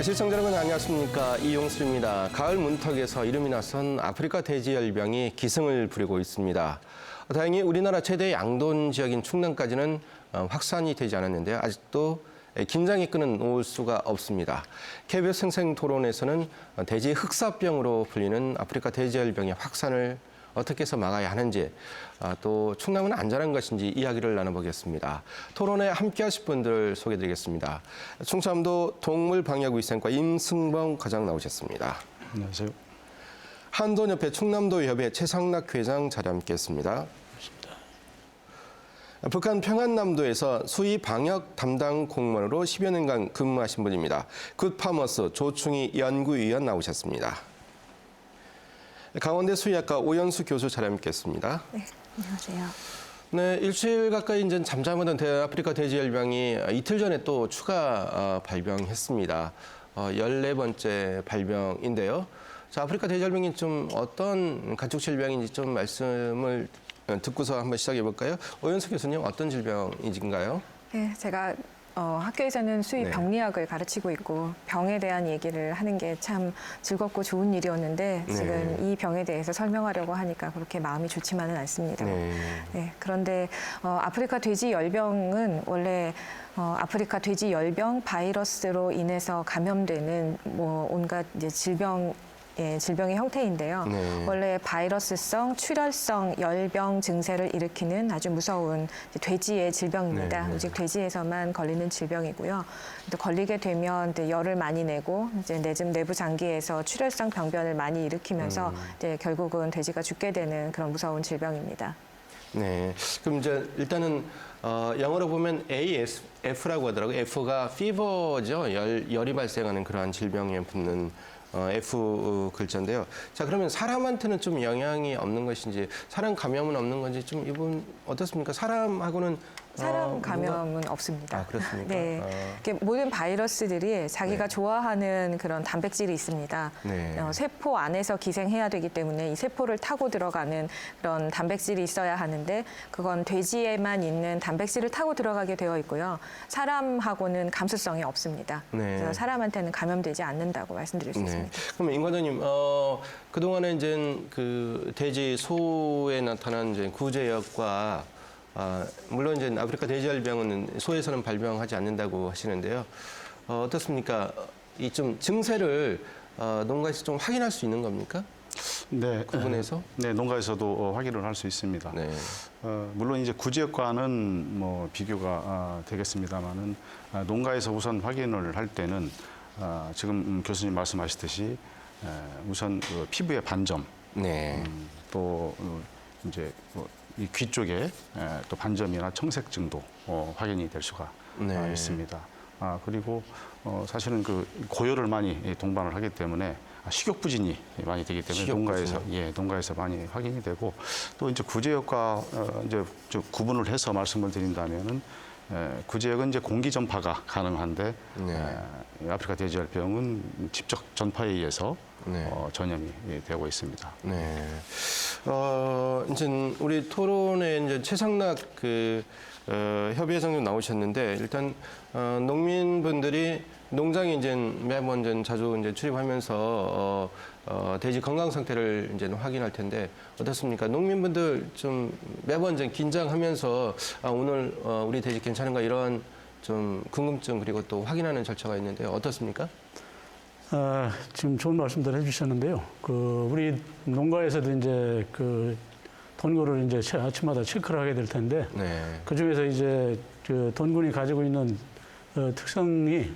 시청자 여러분 안녕하십니까, 이용수입니다. 가을 문턱에서 이름이 나선 아프리카 돼지열병이 기승을 부리고 있습니다. 다행히 우리나라 최대 양돈 지역인 충남까지는 확산이 되지 않았는데요. 아직도 긴장이 끊어놓을 수가 없습니다. KBS 생생토론에서는 돼지 흑사병으로 불리는 아프리카 돼지열병의 확산을 어떻게 해서 막아야 하는지, 또 충남은 안전한 것인지 이야기를 나눠보겠습니다. 토론에 함께하실 분들 소개드리겠습니다. 충청남도 동물방역위생과 임승범 과장 나오셨습니다. 안녕하세요. 한돈협회 충남도협회 최상락 회장 자리 함께했습니다. 북한 평안남도에서 수의 방역 담당 공무원으로 10여 년간 근무하신 분입니다. 굿파머스 조충희 연구위원 나오셨습니다. 강원대 수의학과 오연수 교수 자리 함께했습니다. 네, 안녕하세요. 네, 일주일 가까이 이제 잠잠하던 아프리카 돼지열병이 이틀 전에 또 추가 발병했습니다. 14번째 발병인데요. 자, 아프리카 돼지열병이 좀 어떤 가축 질병인지 좀 말씀을 듣고서 한번 시작해 볼까요? 오연수 교수님, 어떤 질병인가요? 네, 제가 학교에서는 수의 병리학을 가르치고 있고 병에 대한 얘기를 하는 게 참 즐겁고 좋은 일이었는데 지금 이 병에 대해서 설명하려고 하니까 그렇게 마음이 좋지만은 않습니다. 네, 그런데 아프리카 돼지 열병은 원래 아프리카 돼지 열병 바이러스로 인해서 감염되는 온갖 이제 질병의 형태인데요. 원래 바이러스성 출혈성 열병 증세를 일으키는 아주 무서운 돼지의 질병입니다. 오직 돼지에서만 걸리는 질병이고요. 또 걸리게 되면 열을 많이 내고 이제 내부 장기에서 출혈성 병변을 많이 일으키면서 이제 결국은 돼지가 죽게 되는 그런 무서운 질병입니다. 네, 그럼 이제 일단은 영어로 보면 ASF라고 하더라고요. F가 fever죠. 열이 발생하는 그러한 질병에 붙는 F 글자인데요. 자, 그러면 사람한테는 좀 영향이 없는 것인지, 사람 감염은 없는 건지 좀 이분 어떻습니까? 사람하고는 사람 감염은 없습니다. 아, 그렇습니까? 네, 모든 바이러스들이 자기가 좋아하는 그런 단백질이 있습니다. 세포 안에서 기생해야 되기 때문에 이 세포를 타고 들어가는 그런 단백질이 있어야 하는데 그건 돼지에만 있는 단백질을 타고 들어가게 되어 있고요. 사람하고는 감수성이 없습니다. 그래서 사람한테는 감염되지 않는다고 말씀드릴 수 있습니다. 그럼 임 과장님, 그동안에 이제 그 돼지, 소에 나타난 이제 구제역과 물론 이제 아프리카 돼지열병은 소에서는 발병하지 않는다고 하시는데요. 어떻습니까? 이 좀 증세를 농가에서 좀 확인할 수 있는 겁니까? 네, 구분해서? 네, 농가에서도 확인을 할 수 있습니다. 네. 물론 이제 구지역과는 뭐 비교가 되겠습니다만은 농가에서 우선 확인을 할 때는 지금 교수님 말씀하셨듯이 우선 그 피부의 반점, 또 이제 이 귀 쪽에 또 반점이나 청색증도 확인이 될 수가 있습니다. 그리고 사실은 그 고열을 많이 동반을 하기 때문에 식욕 부진이 많이 되기 때문에 농가에서 많이 확인이 되고, 또 이제 구제역과 이제 구분을 해서 말씀을 드린다면은 구제역은 이제 공기 전파가 가능한데 아프리카 돼지열병은 직접 전파에 의해서 전염이 되고 있습니다. 네. 이제 우리 토론에 이제 최상락 협의회장님 나오셨는데, 일단 농민분들이 농장에 이제 매번 이제 자주 이제 출입하면서 돼지 건강 상태를 이제 확인할 텐데 어떻습니까? 농민분들 좀 매번 이제 긴장하면서 오늘 우리 돼지 괜찮은가 이런 좀 궁금증, 그리고 또 확인하는 절차가 있는데 어떻습니까? 지금 좋은 말씀들 해주셨는데요. 우리 농가에서도 이제 돈군을 이제 아침마다 체크를 하게 될 텐데, 그 중에서 이제 돈군이 가지고 있는 특성이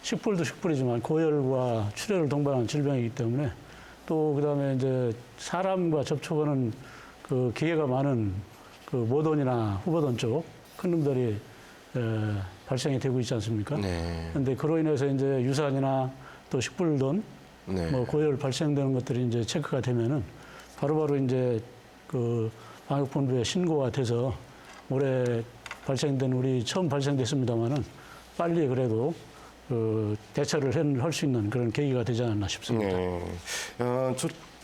식불도 식불이지만 고열과 출혈을 동반하는 질병이기 때문에, 또 그다음에 이제 사람과 접촉하는 기회가 많은 모돈이나 후보돈 쪽 큰 놈들이 발생이 되고 있지 않습니까? 그런데 그로 인해서 이제 유산이나 또 식불돈, 고열 발생되는 것들이 이제 체크가 되면은 바로바로 이제 방역본부에 신고가 돼서 올해 발생된 처음 발생됐습니다만은 빨리 그래도 대처를 할 수 있는 그런 계기가 되지 않았나 싶습니다.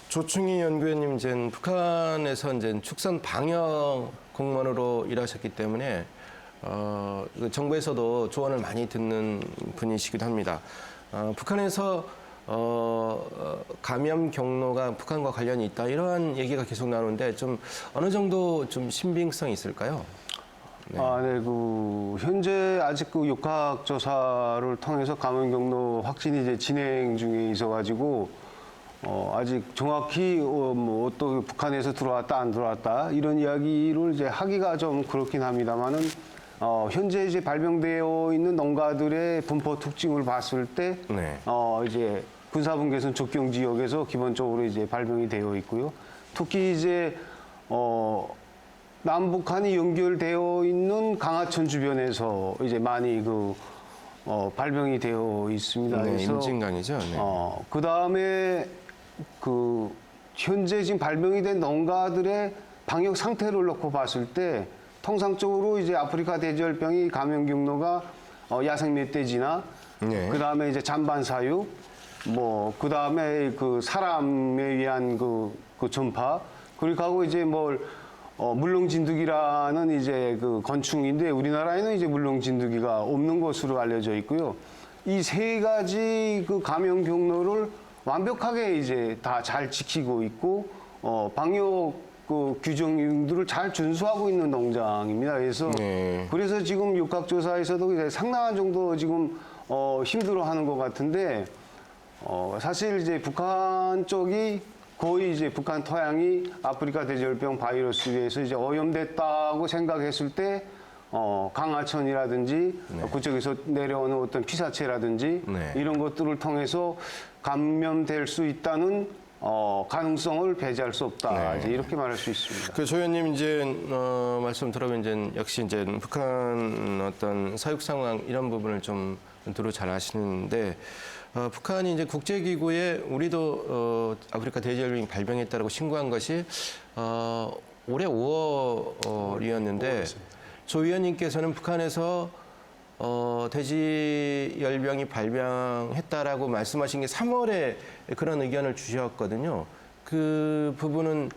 조충희 연구위원님, 이제 북한에서 이제 축산 방역 공무원으로 일하셨기 때문에 그 정부에서도 조언을 많이 듣는 분이시기도 합니다. 북한에서 감염 경로가 북한과 관련이 있다 이러한 얘기가 계속 나오는데 좀 어느 정도 좀 신빙성이 있을까요? 네. 네, 현재 아직 역학 조사를 통해서 감염 경로 확진이 이제 진행 중에 있어가지고 아직 정확히 또 북한에서 들어왔다 안 들어왔다 이런 이야기를 이제 하기가 좀 그렇긴 합니다만은 현재 이제 발병되어 있는 농가들의 분포 특징을 봤을 때 네. 이제 군사분계선 접경 지역에서 기본적으로 이제 발병이 되어 있고요. 특히 이제 남북한이 연결되어 있는 강하천 주변에서 이제 많이 발병이 되어 있습니다. 네, 그래서 임진강이죠. 네. 그 다음에 현재 지금 발병이 된 농가들의 방역 상태를 놓고 봤을 때 통상적으로 이제 아프리카 돼지열병이 감염 경로가 야생 멧돼지나 네. 그 다음에 이제 잔반 사육 그 다음에 사람에 의한 전파 그리고 하고 이제 물렁진드기라는 이제 건충인데 우리나라에는 이제 물렁진드기가 없는 것으로 알려져 있고요. 이 세 가지 감염 경로를 완벽하게 이제 다 잘 지키고 있고 방역 규정들을 잘 준수하고 있는 농장입니다. 그래서 지금 육각조사에서도 이제 상당한 정도 지금 힘들어하는 것 같은데 사실 이제 북한 쪽이 거의 이제 북한 토양이 아프리카 돼지열병 바이러스에 의해서 이제 오염됐다고 생각했을 때 강하천이라든지 그쪽에서 내려오는 어떤 피사체라든지 네. 이런 것들을 통해서 감염될 수 있다는 가능성을 배제할 수 없다. 네. 이제 이렇게 말할 수 있습니다. 조 의원님 이제 말씀 들어보면 이제 역시 이제 북한 어떤 사육 상황 이런 부분을 좀 두루 잘 아시는데 북한이 이제 국제기구에 우리도 아프리카 돼지열병이 발병했다라고 신고한 것이 올해 5월이었는데 조 의원님께서는 북한에서 돼지열병이 발병했다라고 말씀하신 게 3월에 그런 의견을 주셨거든요. 그 부분은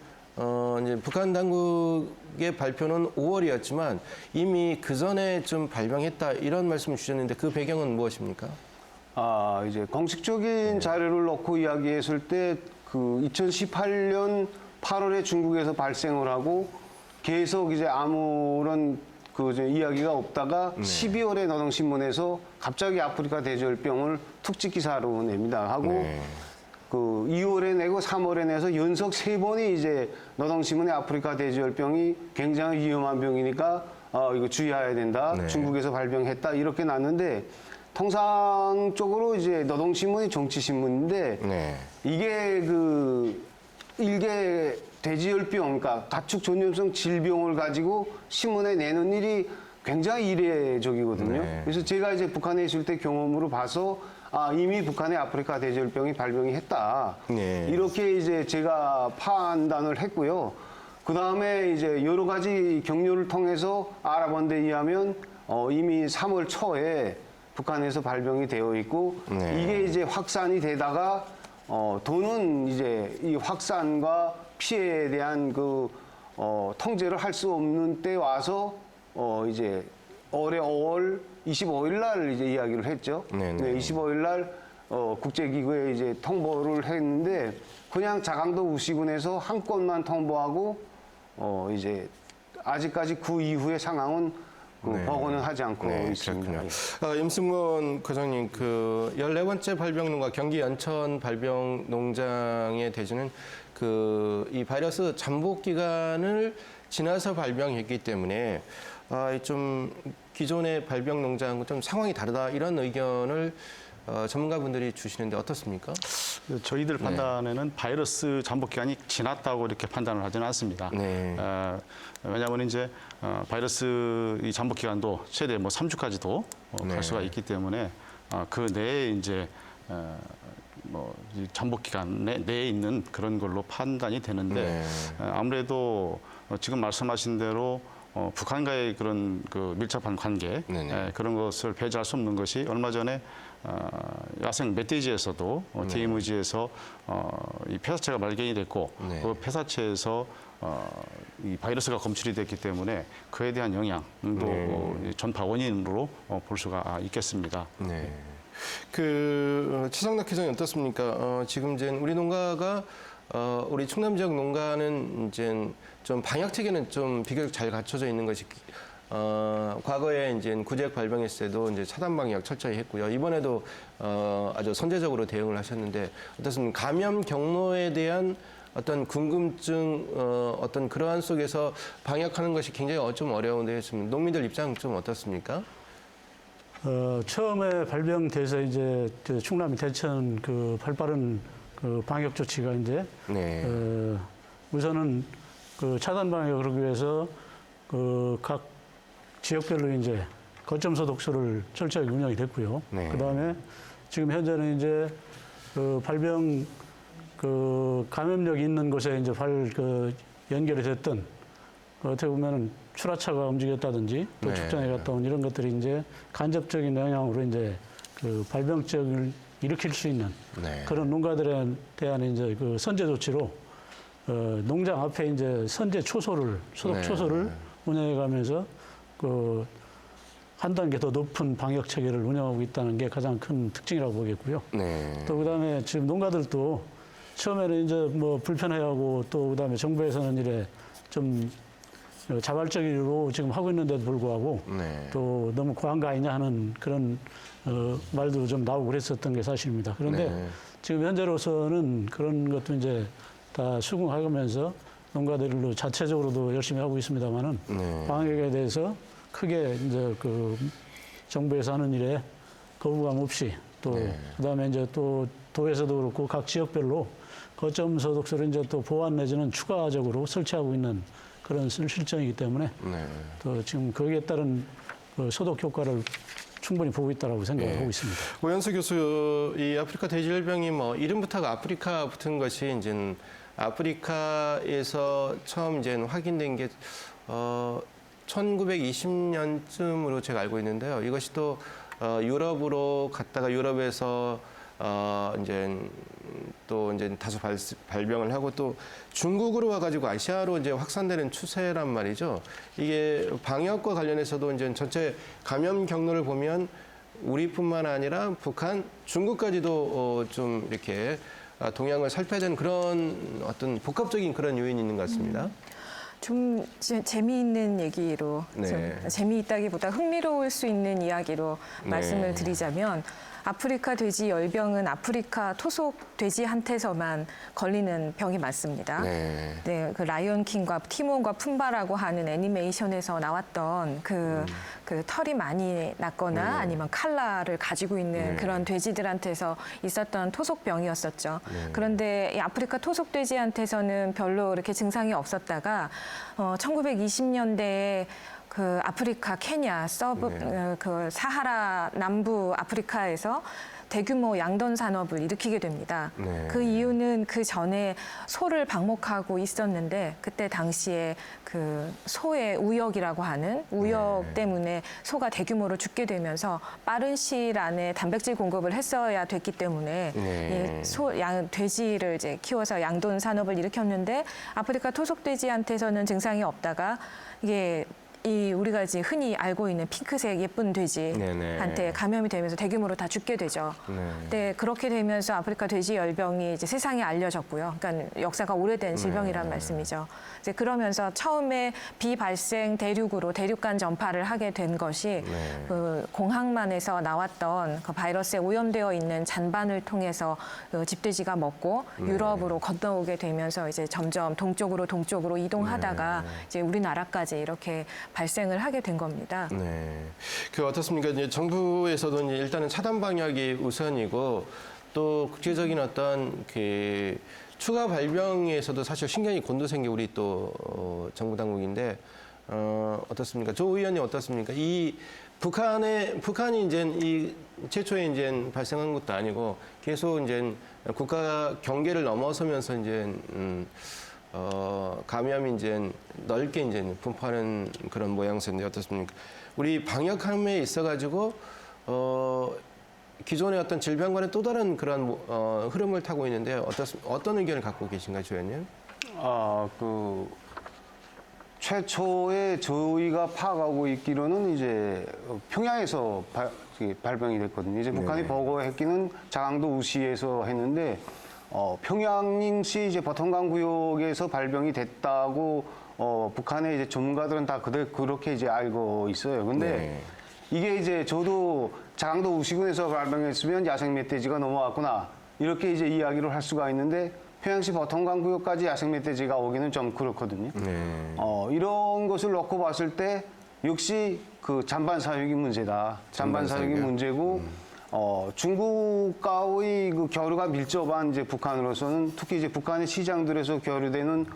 이제 북한 당국의 발표는 5월이었지만 이미 그 전에 좀 발병했다 이런 말씀을 주셨는데 그 배경은 무엇입니까? 이제 공식적인 자료를 놓고 이야기했을 때 2018년 8월에 중국에서 발생을 하고 계속 이제 아무런 이야기가 없다가 12월에 노동신문에서 갑자기 아프리카 돼지열병을 특집 기사로 냅니다. 하고 2월에 내고 3월에 내서 연속 3번이 이제 노동신문에 아프리카 돼지열병이 굉장히 위험한 병이니까 이거 주의해야 된다. 네. 중국에서 발병했다. 이렇게 났는데 통상적으로 이제 노동신문이 정치신문인데 네. 이게 일개 돼지열병, 그러니까 가축 전염성 질병을 가지고 신문에 내는 일이 굉장히 이례적이거든요. 네. 그래서 제가 이제 북한에 있을 때 경험으로 봐서 이미 북한에 아프리카 돼지열병이 발병이 했다. 네. 이렇게 이제 제가 판단을 했고요. 그 다음에 이제 여러 가지 경로를 통해서 알아본 데 의하면 이미 3월 초에 북한에서 발병이 되어 있고 네. 이게 이제 확산이 되다가 더는 이제 이 확산과 피해에 대한 통제를 할 수 없는 때 와서 이제 올해 5월 25일 날 이제 이야기를 했죠. 네네. 네, 25일 날 국제기구에 이제 통보를 했는데 그냥 자강도 우시군에서 한 건만 통보하고 이제 아직까지 그 이후의 상황은 보고는 하지 않고 있습니다. 그렇군요. 임승건 과장님, 14번째 발병농가 경기 연천 발병 농장의 돼지는 이 바이러스 잠복 기간을 지나서 발병했기 때문에 좀 기존의 발병 농장과 좀 상황이 다르다 이런 의견을 전문가분들이 주시는데 어떻습니까? 저희들 판단에는 바이러스 잠복 기간이 지났다고 이렇게 판단을 하지는 않습니다. 네. 왜냐하면 이제 바이러스 이 잠복 기간도 최대 3주까지도 갈 수가 있기 때문에 그 내에 이제 이 잠복 기간 내에 있는 그런 걸로 판단이 되는데 아무래도 지금 말씀하신 대로 북한과의 그런 밀접한 관계 그런 것을 배제할 수 없는 것이 얼마 전에 야생 멧돼지에서도 DMZ에서 이 폐사체가 발견이 됐고 그 폐사체에서 이 바이러스가 검출이 됐기 때문에 그에 대한 영향도 전파 원인으로 볼 수가 있겠습니다. 네. 최상락 회장님 어떻습니까? 지금 이제 우리 농가가 우리 충남 지역 농가는 이제 좀 방역 체계는 좀 비교적 잘 갖춰져 있는 것이 과거에 이제 구제역 발병했을 때도 이제 차단 방역 철저히 했고요. 이번에도 아주 선제적으로 대응을 하셨는데 어떻습니까? 감염 경로에 대한 어떤 궁금증, 어떤 그러한 속에서 방역하는 것이 굉장히 좀 어려운데 지금 농민들 입장 좀 어떻습니까? 처음에 발병돼서 이제 충남 대천 그 발빠른 그 방역 조치가 이제 네. 우선은 그 차단 방역을 하기 위해서 그 각 지역별로 이제 거점 소독소를 철저히 운영이 됐고요. 네. 그다음에 지금 현재는 이제 그 발병 그 감염력이 있는 곳에 이제 연결이 됐던 어떻게 보면은 출하차가 움직였다든지 또 네. 축전에 갔다 온 이런 것들이 이제 간접적인 영향으로 이제 그 발병증을 일으킬 수 있는 네. 그런 농가들에 대한 이제 그 선제 조치로 농장 앞에 이제 선제 초소를 소독 네. 초소를 운영해가면서 그 한 단계 더 높은 방역 체계를 운영하고 있다는 게 가장 큰 특징이라고 보겠고요. 네. 또 그다음에 지금 농가들도 처음에는 이제 뭐 불편해하고 또 그다음에 정부에서는 이래 좀 자발적으로 지금 하고 있는데도 불구하고 네. 또 너무 과한 거 아니냐 하는 그런 말도 좀 나오고 그랬었던 게 사실입니다. 그런데 네. 지금 현재로서는 그런 것도 이제 다 수긍하면서 농가들로 자체적으로도 열심히 하고 있습니다만은 네. 방역에 대해서 크게 이제 그 정부에서 하는 일에 거부감 없이 또 네. 그다음에 이제 또 도에서도 그렇고 각 지역별로 거점 소독소를 이제 또 보완 내지는 추가적으로 설치하고 있는 그런 실정이기 때문에 네. 또 지금 거기에 따른 그 소독 효과를 충분히 보고 있다라고 생각을 하고 있습니다. 오현수 교수, 이 아프리카 돼지열병이 뭐 이름부터가 아프리카 붙은 것이 이제 아프리카에서 처음 이제 확인된 게 1920년쯤으로 제가 알고 있는데요. 이것이 또 유럽으로 갔다가 유럽에서 이제 또 이제 다소 발병을 하고 또 중국으로 와가지고 아시아로 이제 확산되는 추세란 말이죠. 이게 방역과 관련해서도 이제 전체 감염 경로를 보면 우리뿐만 아니라 북한, 중국까지도 좀 이렇게 동향을 살펴야 되는 그런 어떤 복합적인 그런 요인이 있는 것 같습니다. 좀 재미있는 얘기로, 네. 좀 재미있다기보다 흥미로울 수 있는 이야기로 네. 말씀을 드리자면 아프리카 돼지 열병은 아프리카 토속 돼지한테서만 걸리는 병이 맞습니다. 네. 네, 그 라이온 킹과 티몬과 푼바라고 하는 애니메이션에서 나왔던 그 털이 많이 났거나 네. 아니면 칼라를 가지고 있는 네. 그런 돼지들한테서 있었던 토속병이었었죠. 네. 그런데 이 아프리카 토속 돼지한테서는 별로 이렇게 증상이 없었다가 1920년대에 그 아프리카 케냐 그 사하라 남부 아프리카에서 대규모 양돈 산업을 일으키게 됩니다. 네. 그 이유는 그 전에 소를 방목하고 있었는데 그때 당시에 그 소의 우역이라고 하는 우역 네. 때문에 소가 대규모로 죽게 되면서 빠른 시일 안에 단백질 공급을 했어야 됐기 때문에 네. 돼지를 이제 키워서 양돈 산업을 일으켰는데 아프리카 토속 돼지한테서는 증상이 없다가 이게 우리가 이제 흔히 알고 있는 핑크색 예쁜 돼지한테 네네. 감염이 되면서 대규모로 다 죽게 되죠. 네. 네, 그렇게 되면서 아프리카 돼지 열병이 이제 세상에 알려졌고요. 그러니까 역사가 오래된 질병이란 말씀이죠. 이제 그러면서 처음에 비발생 대륙으로 대륙간 전파를 하게 된 것이 그 공항만에서 나왔던 그 바이러스에 오염되어 있는 잔반을 통해서 그 집돼지가 먹고 유럽으로 건너오게 되면서 이제 점점 동쪽으로 이동하다가 이제 우리나라까지 이렇게 발생을 하게 된 겁니다. 네. 어떻습니까? 이제 정부에서도 이제 일단은 차단 방역이 우선이고 또 국제적인 어떤 그 추가 발병에서도 사실 신경이 곤두센 게 우리 또 정부 당국인데 어떻습니까? 조 의원님 어떻습니까? 이 북한이 이제 이 최초에 이제 발생한 것도 아니고 계속 이제 국가 경계를 넘어서면서 이제 감염이 이제 넓게 이제 분포하는 그런 모양새인데 어떻습니까? 우리 방역함에 있어가지고 기존의 어떤 질병과는 또 다른 그런 흐름을 타고 있는데 어떤 의견을 갖고 계신가요, 조 의원님? 최초에 저희가 파악하고 있기로는 이제 평양에서 발병이 됐거든요. 이제 북한이 보고했기는 자강도 우시에서 했는데 평양시 이제 버통강 구역에서 발병이 됐다고 북한의 이제 전문가들은 다 그렇게 이제 알고 있어요. 근데 이게 이제 저도 자강도 우시군에서 발병했으면 야생 멧돼지가 넘어왔구나 이렇게 이제 이야기를 할 수가 있는데 평양시 버통강 구역까지 야생 멧돼지가 오기는 좀 그렇거든요. 이런 것을 놓고 봤을 때 역시 그 잔반 사육이 문제다. 잔반 사육이 문제고 중국과의 그 교류가 밀접한 이제 북한으로서는 특히 이제 북한의 시장들에서 교류되는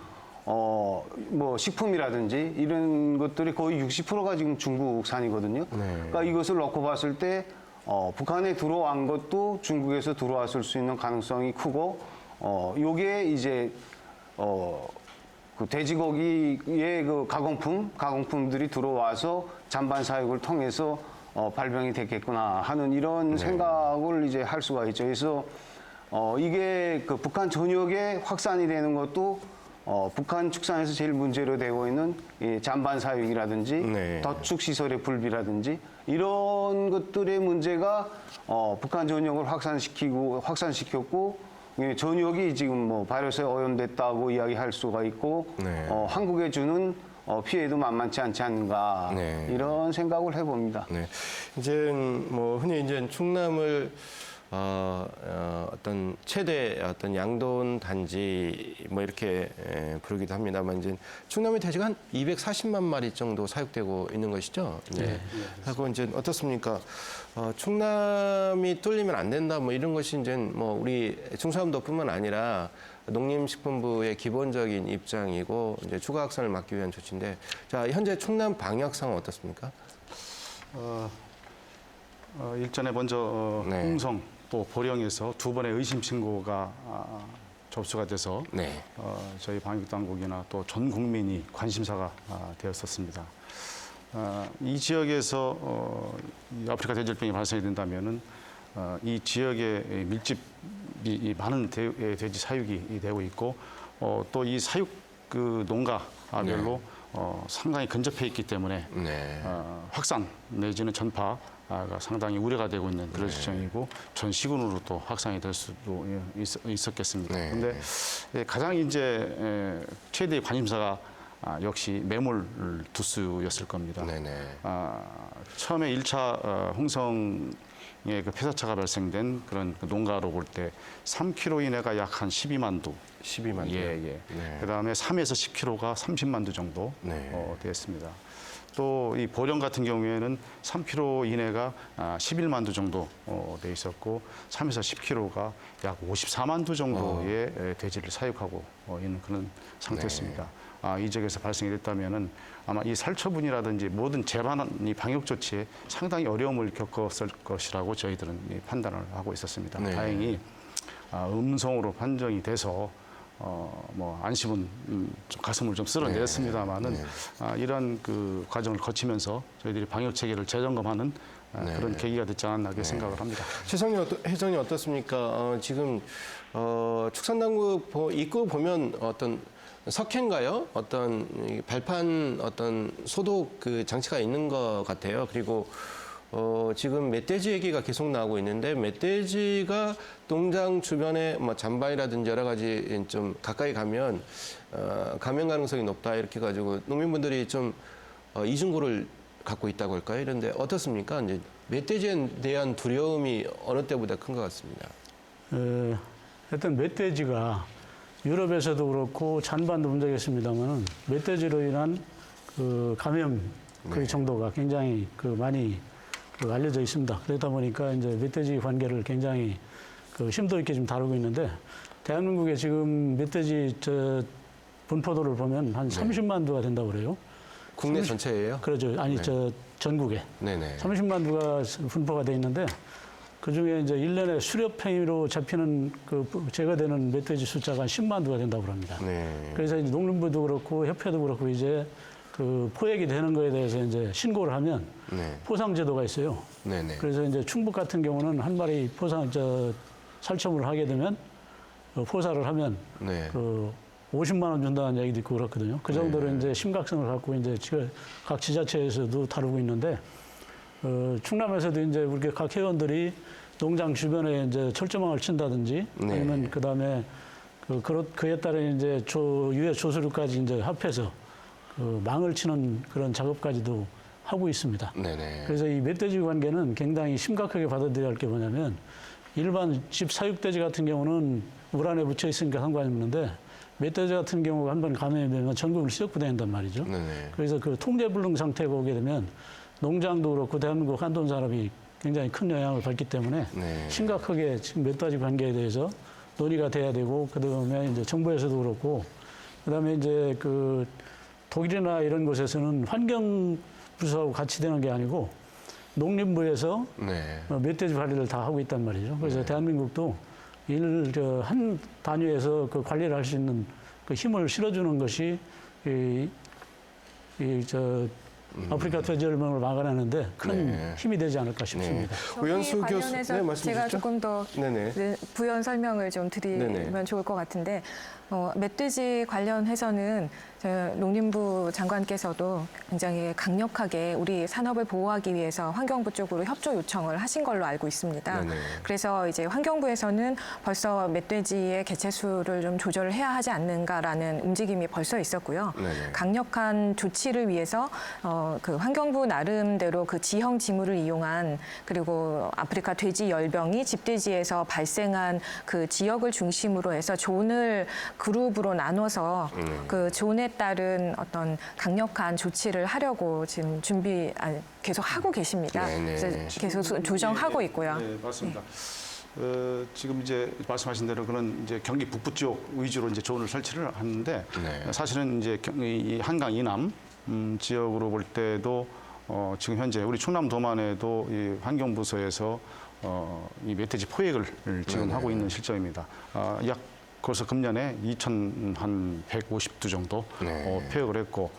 뭐 식품이라든지 이런 것들이 거의 60%가 지금 중국산이거든요. 그러니까 이것을 놓고 봤을 때 북한에 들어온 것도 중국에서 들어왔을 수 있는 가능성이 크고 요게 이제 그 돼지고기의 그 가공품들이 들어와서 잔반 사육을 통해서 발병이 됐겠구나 하는 이런 생각을 이제 할 수가 있죠. 그래서 이게 그 북한 전역에 확산이 되는 것도 북한 축산에서 제일 문제로 되고 있는 이 잔반 사육이라든지 덧축 시설의 불비라든지 이런 것들의 문제가 북한 전역을 확산시켰고 전역이 지금 뭐 바이러스에 오염됐다고 이야기할 수가 있고 한국에 주는 피해도 만만치 않지 않는가 이런 생각을 해봅니다. 이제 뭐 흔히 이제 충남을 어떤 최대 어떤 양돈 단지 뭐 이렇게 부르기도 합니다만 이제 충남의 돼지가 한 240만 마리 정도 사육되고 있는 것이죠. 하고 이제 어떻습니까? 충남이 뚫리면 안 된다 뭐 이런 것이 이제 뭐 우리 충청남도뿐만 아니라 농림식품부의 기본적인 입장이고 이제 추가 확산을 막기 위한 조치인데 자 현재 충남 방역 상황 어떻습니까? 일전에 먼저 홍성 또 보령에서 두 번의 의심 신고가 접수가 돼서 저희 방역 당국이나 또 전 국민이 관심사가 되었었습니다. 이 지역에서 이 아프리카 돼지열병이 발생이 된다면은 이 지역에 밀집이 많은 돼지 사육이 되고 있고 또 이 사육 그 농가별로 상당히 근접해 있기 때문에 확산 내지는 전파가 상당히 우려가 되고 있는 그런 시점이고 전 시군으로 또 확산이 될 수도 있었겠습니다. 그런데 가장 이제 최대의 관심사가 역시 매몰 두수였을 겁니다. 처음에 1차 홍성에 그 폐사차가 발생된 그런 그 농가로 볼 때 3kg 이내가 약 한 12만 두. 12만 두. 그다음에 3에서 10kg가 30만 두 정도 되었습니다. 또 이 보령 같은 경우에는 3kg 이내가 11만 두 정도 돼 있었고 3에서 10kg가 약 54만 두 정도의 돼지를 사육하고 있는 그런 상태였습니다. 이 지역에서 발생이 됐다면은 아마 이 살처분이라든지 모든 재반이 방역 조치에 상당히 어려움을 겪었을 것이라고 저희들은 판단을 하고 있었습니다. 다행히 음성으로 판정이 돼서 뭐 안심은 좀 가슴을 좀 쓸어냈습니다만은 이런 그 과정을 거치면서 저희들이 방역 체계를 재점검하는 그런 계기가 됐지 않았나 이렇게 생각을 합니다. 회장님 어떻습니까? 지금 축산당국 입구 보면 어떤 석회인가요? 어떤 발판 어떤 소독 그 장치가 있는 것 같아요. 그리고 지금 멧돼지 얘기가 계속 나오고 있는데 멧돼지가 농장 주변에 뭐 잔바이라든지 여러 가지 좀 가까이 가면 감염 가능성이 높다 이렇게 가지고 농민분들이 좀 이중고를 갖고 있다고 할까요? 이런데 어떻습니까? 이제 멧돼지에 대한 두려움이 어느 때보다 큰 것 같습니다. 하여튼 멧돼지가 유럽에서도 그렇고 잔반도 문제가 있습니다만은 멧돼지로 인한 그 감염 그 정도가 굉장히 그 많이 그 알려져 있습니다. 그러다 보니까 이제 멧돼지 관계를 굉장히 그 심도 있게 좀 다루고 있는데 대한민국에 지금 멧돼지 분포도를 보면 한 30만 두가 된다고 그래요. 국내 전체예요? 그렇죠. 아니 전국에 30만 두가 분포가 돼 있는데 그 중에 이제 1년에 수렵행위로 잡히는 그 제거되는 멧돼지 숫자가 한 10만 두가 된다고 합니다. 그래서 이제 농림부도 그렇고 협회도 그렇고 이제 그 포획이 되는 거에 대해서 이제 신고를 하면 포상 제도가 있어요. 그래서 이제 충북 같은 경우는 한 마리 살처분을 하게 되면 포사를 하면 그 50만 원 준다는 얘기도 있고 그렇거든요. 그 정도로 이제 심각성을 갖고 이제 각 지자체에서도 다루고 있는데 충남에서도 이제 우리 각 회원들이 농장 주변에 이제 철조망을 친다든지 네. 아니면 그다음에 그에 따른 이제 유해 조수류까지 이제 합해서 망을 치는 그런 작업까지도 하고 있습니다. 네네. 그래서 이 멧돼지 관계는 굉장히 심각하게 받아들여야 할 게 뭐냐면 일반 집 사육돼지 같은 경우는 물 안에 묻혀 있으니까 상관이 없는데 멧돼지 같은 경우가 한번 감염이 되면 전국을 씌어고 다닌단 말이죠. 네네. 그래서 그 통제불능 상태가 오게 되면 농장도 그렇고 대한민국 한돈 산업이 굉장히 큰 영향을 받기 때문에 네. 심각하게 지금 멧돼지 관계에 대해서 논의가 돼야 되고 그다음에 이제 정부에서도 그렇고 그다음에 이제 그 독일이나 이런 곳에서는 환경부서하고 같이 되는 게 아니고 농림부에서 네. 멧돼지 관리를 다 하고 있단 말이죠. 그래서 대한민국도 한 단위에서 그 관리를 할 수 있는 그 힘을 실어주는 것이 아프리카 돼지열병을 막아내는데 큰 네. 힘이 되지 않을까 싶습니다. 오연수 저기 교수, 관련해서 네, 말씀 제가 주시죠. 조금 더 네네. 부연 설명을 좀 드리면 네네. 좋을 것 같은데 멧돼지 관련해서는 농림부 장관께서도 굉장히 강력하게 우리 산업을 보호하기 위해서 환경부 쪽으로 협조 요청을 하신 걸로 알고 있습니다. 네네. 그래서 이제 환경부에서는 벌써 멧돼지의 개체수를 좀 조절을 해야 하지 않는가라는 움직임이 벌써 있었고요. 네네. 강력한 조치를 위해서 그 환경부 나름대로 그 지형 지물을 이용한 그리고 아프리카 돼지 열병이 집돼지에서 발생한 그 지역을 중심으로 해서 존을 그룹으로 나눠서 그 존에 따른 어떤 강력한 조치를 하려고 지금 계속 하고 계십니다. 네네. 그래서 계속 조정하고 있고요. 네, 맞습니다. 지금 이제 말씀하신 대로 그런 이제 경기 북부 쪽 위주로 이제 존을 설치를 하는데 네. 사실은 이제 이 한강 이남 지역으로 볼 때도 지금 현재 우리 충남도만에도 이 환경부서에서 이 멧돼지 포획을 지금 네네. 하고 있는 실정입니다. 약 그래서 금년에 2,150두 정도 네. 포획을 했고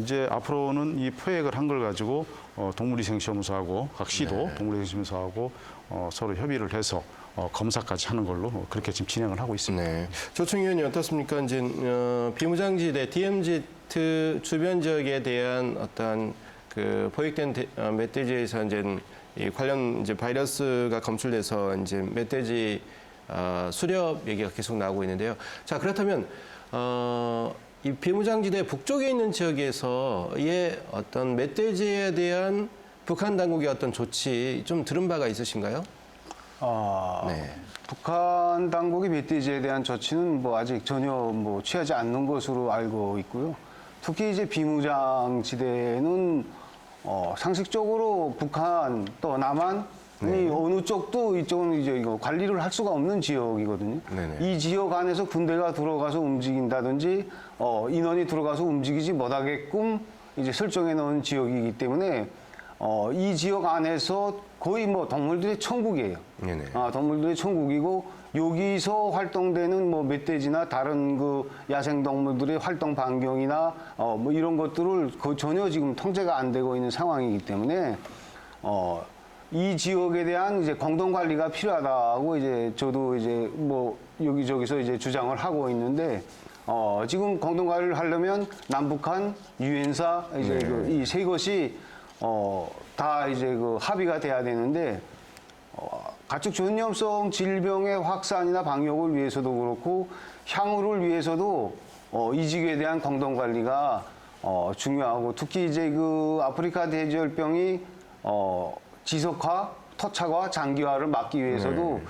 이제 앞으로는 이 포획을 한 걸 가지고 동물위생시험소하고 각 시도 네. 동물위생시험소하고 서로 협의를 해서 검사까지 하는 걸로 그렇게 지금 진행을 하고 있습니다. 네. 조충 의원이 어떻습니까? 이제 비무장지대 DMZ 주변 지역에 대한 어떤 그 포획된 멧돼지에서 이제 이 관련 이제 바이러스가 검출돼서 이제 멧돼지 수렵 얘기가 계속 나오고 있는데요. 자, 그렇다면 이 비무장지대 북쪽에 있는 지역에서의 어떤 멧돼지에 대한 북한 당국의 어떤 조치 좀 들은 바가 있으신가요? 네. 북한 당국이 멧돼지에 대한 조치는 뭐 아직 전혀 뭐 취하지 않는 것으로 알고 있고요. 특히 이제 비무장지대는 상식적으로 북한 또 남한 이 어느 쪽도 이쪽은 이제 이거 관리를 할 수가 없는 지역이거든요. 네네. 이 지역 안에서 군대가 들어가서 움직인다든지 인원이 들어가서 움직이지 못하게끔 이제 설정해 놓은 지역이기 때문에 이 지역 안에서 거의 뭐 동물들의 천국이에요. 네네. 동물들의 천국이고 여기서 활동되는 뭐 멧돼지나 다른 그 야생 동물들의 활동 반경이나 뭐 이런 것들을 전혀 지금 통제가 안 되고 있는 상황이기 때문에 이 지역에 대한 이제 공동 관리가 필요하다고 이제 저도 이제 뭐 여기저기서 이제 주장을 하고 있는데 지금 공동 관리를 하려면 남북한 유엔사 이제 이 세 것이 다 이제 그 합의가 돼야 되는데 가축 전염성 질병의 확산이나 방역을 위해서도 그렇고 향후를 위해서도 이 지역에 대한 공동 관리가 중요하고 특히 이제 그 아프리카 돼지열병이 지속화, 토착화, 장기화를 막기 위해서도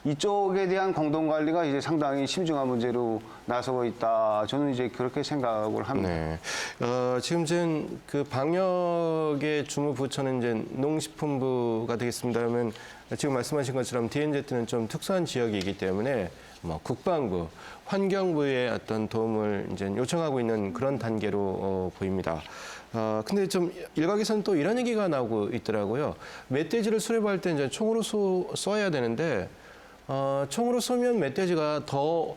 이쪽에 대한 공동 관리가 이제 상당히 심중한 문제로 나서고 있다. 저는 이제 그렇게 생각을 합니다. 네. 지금 이제 그 방역의 주무 부처는 이제 농식품부가 되겠습니다. 그러면 지금 말씀하신 것처럼 DMZ는 좀 특수한 지역이기 때문에 뭐 국방부, 환경부의 어떤 도움을 이제 요청하고 있는 그런 단계로 보입니다. 근데 좀 일각에서는 또 이런 얘기가 나오고 있더라고요. 멧돼지를 수렵할 때 이제 총으로 쏘아야 되는데 총으로 쏘면 멧돼지가 더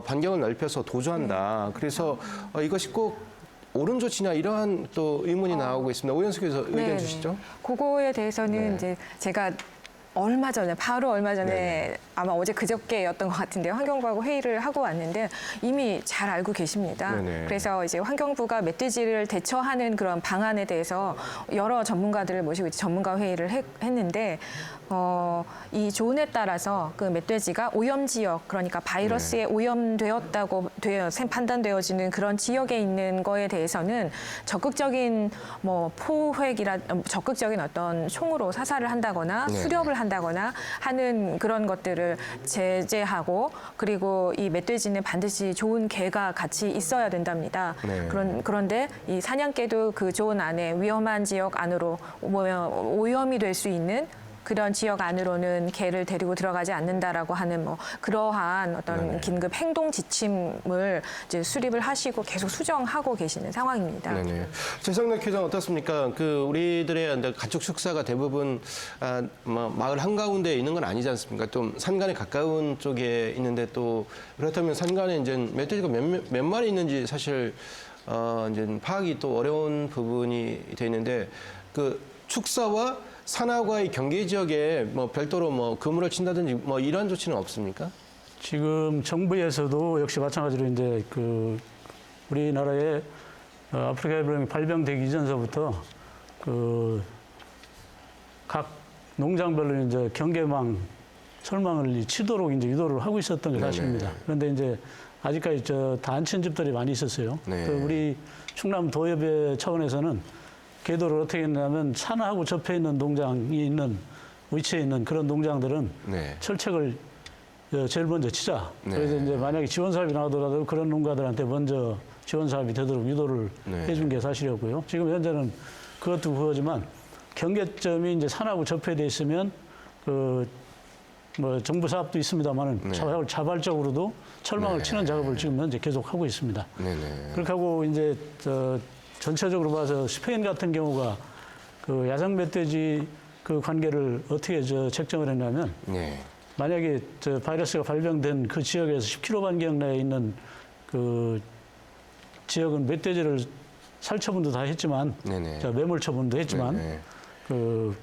반경을 넓혀서 도주한다. 그래서 이것이 꼭 옳은 조치냐 이러한 또 의문이 나오고 있습니다. 오연수 교수 의견 네. 주시죠. 그거에 대해서는 네. 이제 제가 바로 얼마 전에 네네. 아마 어제 그저께였던 것 같은데 환경부하고 회의를 하고 왔는데 이미 잘 알고 계십니다. 네네. 그래서 이제 환경부가 멧돼지를 대처하는 그런 방안에 대해서 여러 전문가들을 모시고 이제 전문가 회의를 했는데 이 조언에 따라서 그 멧돼지가 오염 지역, 그러니까 바이러스에 오염되었다고 판단되어지는 그런 지역에 있는 거에 대해서는 적극적인 적극적인 어떤 총으로 사살을 한다거나 네. 수렵을 한다거나 하는 그런 것들을 제재하고, 그리고 이 멧돼지는 반드시 좋은 개가 같이 있어야 된답니다. 네. 그런데 이 사냥개도 그 조언 안에 위험한 지역 안으로 오염이 될 수 있는 그런 지역 안으로는 개를 데리고 들어가지 않는다라고 하는 그러한 어떤 네네. 긴급 행동 지침을 이제 수립을 하시고 계속 수정하고 계시는 상황입니다. 네네. 최성래 기자 어떻습니까? 그 우리들의 가축 축사가 대부분 마을 한가운데에 있는 건 아니지 않습니까? 좀 산간에 가까운 쪽에 있는데 또 그렇다면 산간에 이제 멧돼지가 몇 마리 있는지 사실 이제 파악이 또 어려운 부분이 돼 있는데 그 축사와 산하과의 경계 지역에 별도로 그물을 친다든지 이런 조치는 없습니까? 지금 정부에서도 역시 마찬가지로 이제 그 우리나라의 아프리카 열병이 발병되기 이전서부터 그 각 농장별로 이제 경계망 철망을 치도록 이제 유도를 하고 있었던 게 사실입니다. 그런데 이제 아직까지 다 안 친 집들이 많이 있었어요. 네. 그 우리 충남 도협의 차원에서는 궤도를 어떻게 했냐면 산하고 접해 있는 농장이 있는 위치에 있는 그런 농장들은 네. 철책을 제일 먼저 치자. 네. 그래서 이제 만약에 지원 사업이 나오더라도 그런 농가들한테 먼저 지원 사업이 되도록 유도를 네. 해준 게 사실이었고요. 지금 현재는 그것도 그거지만 경계점이 이제 산하고 접해돼 있으면 정부 사업도 있습니다만은 네. 자발적으로도 철망을 네. 치는 작업을 지금 현재 계속 하고 있습니다. 네네. 그렇게 하고 이제 전체적으로 봐서 스페인 같은 경우가 그 야생 멧돼지 그 관계를 어떻게 책정을 했냐면 네. 만약에 바이러스가 발병된 그 지역에서 10km 반경 내에 있는 그 지역은 멧돼지를 살처분도 다 했지만 네네. 매몰 처분도 했지만 네네. 그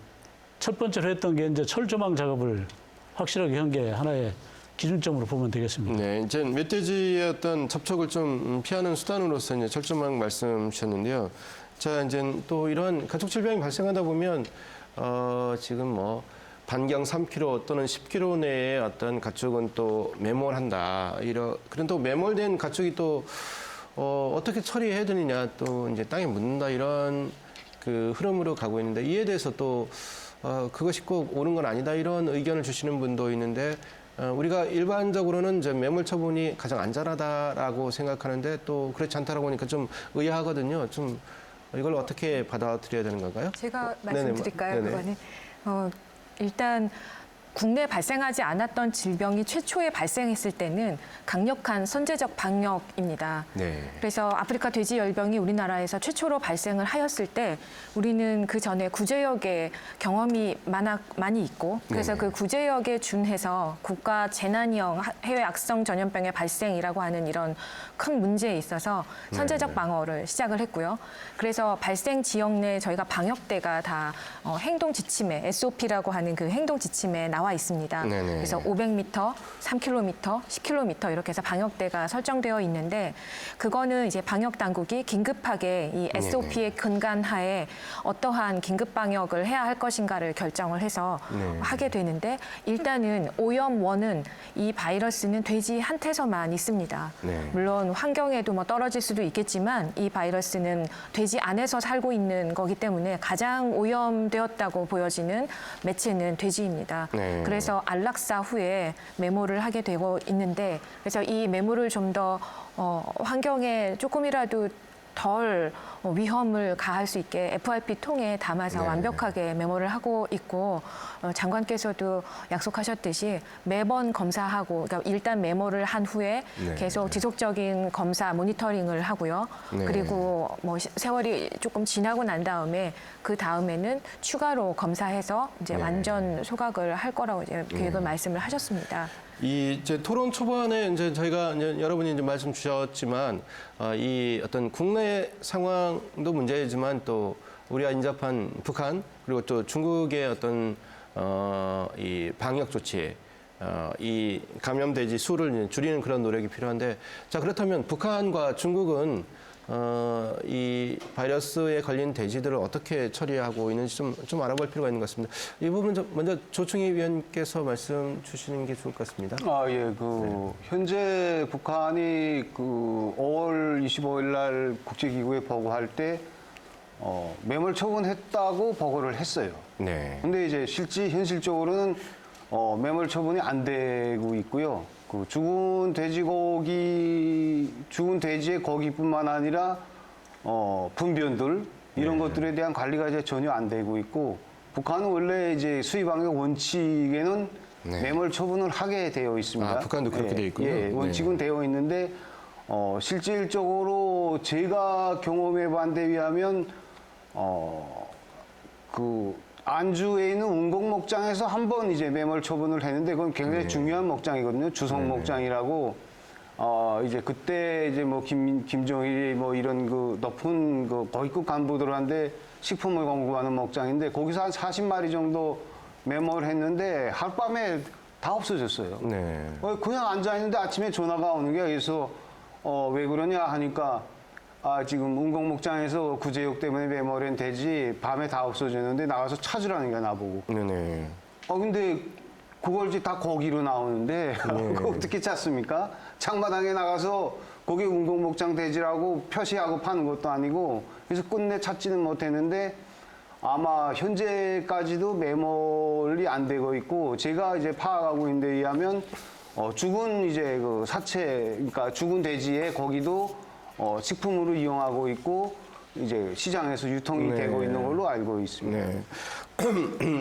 첫 번째로 했던 게 이제 철조망 작업을 확실하게 한 게 하나의 기준점으로 보면 되겠습니다. 네, 이제 멧돼지의 어떤 접촉을 좀 피하는 수단으로서 이제 철조망 말씀 주셨는데요. 자, 이제 또 이런 가축 질병이 발생하다 보면 지금 반경 3km 또는 10km 내에 어떤 가축은 또 매몰한다. 그런 또 매몰된 가축이 또 어떻게 처리해야 되느냐, 또 이제 땅에 묻는다, 이런 그 흐름으로 가고 있는데, 이에 대해서 또 그것이 꼭 옳은 건 아니다, 이런 의견을 주시는 분도 있는데, 우리가 일반적으로는 이제 매몰 처분이 가장 안전하다라고 생각하는데 또 그렇지 않다라고 하니까 좀 의아하거든요. 좀 이걸 어떻게 받아들여야 되는 건가요? 제가 네네. 말씀드릴까요? 네네. 그거는 일단 국내에 발생하지 않았던 질병이 최초에 발생했을 때는 강력한 선제적 방역입니다. 네. 그래서 아프리카 돼지열병이 우리나라에서 최초로 발생을 하였을 때 우리는 그 전에 구제역에 경험이 많이 있고, 그래서 네네. 그 구제역에 준해서 국가 재난형 해외 악성 전염병의 발생이라고 하는 이런 큰 문제에 있어서 선제적 방어를 시작을 했고요. 그래서 발생 지역 내 저희가 방역대가 다 행동 지침에, SOP라고 하는 그 행동 지침에 나와 있습니다. 네네. 그래서 500m, 3km, 10km 이렇게 해서 방역대가 설정되어 있는데, 그거는 이제 방역 당국이 긴급하게 이 SOP의 근간하에 어떠한 긴급 방역을 해야 할 것인가를 결정을 해서 네. 하게 되는데, 일단은 오염원은 이 바이러스는 돼지한테서만 있습니다. 네. 물론 환경에도 떨어질 수도 있겠지만 이 바이러스는 돼지 안에서 살고 있는 거기 때문에 가장 오염되었다고 보여지는 매체는 돼지입니다. 네. 그래서 안락사 후에 메모를 하게 되고 있는데, 그래서 이 메모를 좀 더 환경에 조금이라도 덜 위험을 가할 수 있게 FRP 통에 담아서 네. 완벽하게 메모를 하고 있고, 장관께서도 약속하셨듯이 매번 검사하고, 그러니까 일단 메모를 한 후에 네. 계속 지속적인 검사 모니터링을 하고요. 네. 그리고 세월이 조금 지나고 난 다음에 그 다음에는 추가로 검사해서 이제 네. 완전 소각을 할 거라고 이제 계획을 말씀을 하셨습니다. 이 이제 토론 초반에 이제 저희가 이제 여러분이 이제 말씀 주셨지만 이 어떤 국내 상황도 문제이지만 또 우리가 인접한 북한, 그리고 또 중국의 어떤 이 방역 조치에 이 감염돼지 수를 줄이는 그런 노력이 필요한데, 자, 그렇다면 북한과 중국은 이 바이러스에 걸린 돼지들을 어떻게 처리하고 있는지 좀 알아볼 필요가 있는 것 같습니다. 이 부분 좀 먼저 조충희 위원께서 말씀 주시는 게 좋을 것 같습니다. 예, 현재 북한이 5월 25일 날 국제기구에 보고할 때 매몰 처분했다고 보고를 했어요. 네. 근데 이제 현실적으로는 매몰 처분이 안 되고 있고요. 죽은 돼지의 고기뿐만 아니라 분변들 이런 것들에 대한 관리가 이제 전혀 안 되고 있고, 북한은 원래 이제 수입방역 원칙에는 매몰 처분을 하게 되어 있습니다. 북한도 그렇게 되어 있군요. 예, 원칙은 되어 있는데 실질적으로 제가 경험해 본 데 의하면 안주에 있는 운공 목장에서 한 번 이제 매몰 처분을 했는데, 그건 굉장히 중요한 목장이거든요. 주성 목장이라고. 이제 그때 이제 뭐 김정일이 뭐 이런 높은 고위급 간부들한테 식품을 공급하는 목장인데, 거기서 한 40마리 정도 매몰을 했는데 하룻밤에 다 없어졌어요. 네. 그냥 앉아 있는데 아침에 전화가 오는 게, 그래서 왜 그러냐 하니까, 지금 운공 목장에서 구제역 때문에 매몰한 돼지 밤에 다 없어졌는데 나가서 찾으라는 게 나보고. 네네. 근데 그걸 이제 다 고기로 나오는데 그거 어떻게 찾습니까? 장마당에 나가서 거기 운공 목장 돼지라고 표시하고 파는 것도 아니고, 그래서 끝내 찾지는 못했는데 아마 현재까지도 매몰이 안 되고 있고, 제가 이제 파악하고 있는 데 의하면 죽은 이제 사체, 그러니까 죽은 돼지의 고기도 식품으로 이용하고 있고 이제 시장에서 유통이 되고 있는 걸로 알고 있습니다. 네.